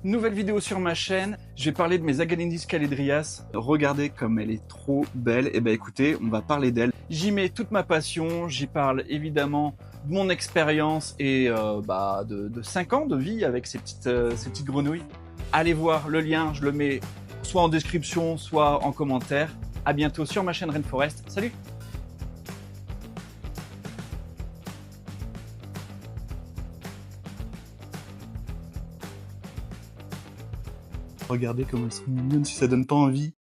Nouvelle vidéo sur ma chaîne, je vais parler de mes Agalindis caledrias. Regardez comme elle est trop belle. Et ben écoutez, on va parler d'elle. J'y mets toute ma passion, j'y parle évidemment de mon expérience et de 5 ans de vie avec ces petites grenouilles. Allez voir le lien, je le mets soit en description, soit en commentaire. À bientôt sur ma chaîne Rainforest. Salut! Regardez comme elles sont mignonnes, si ça donne pas envie.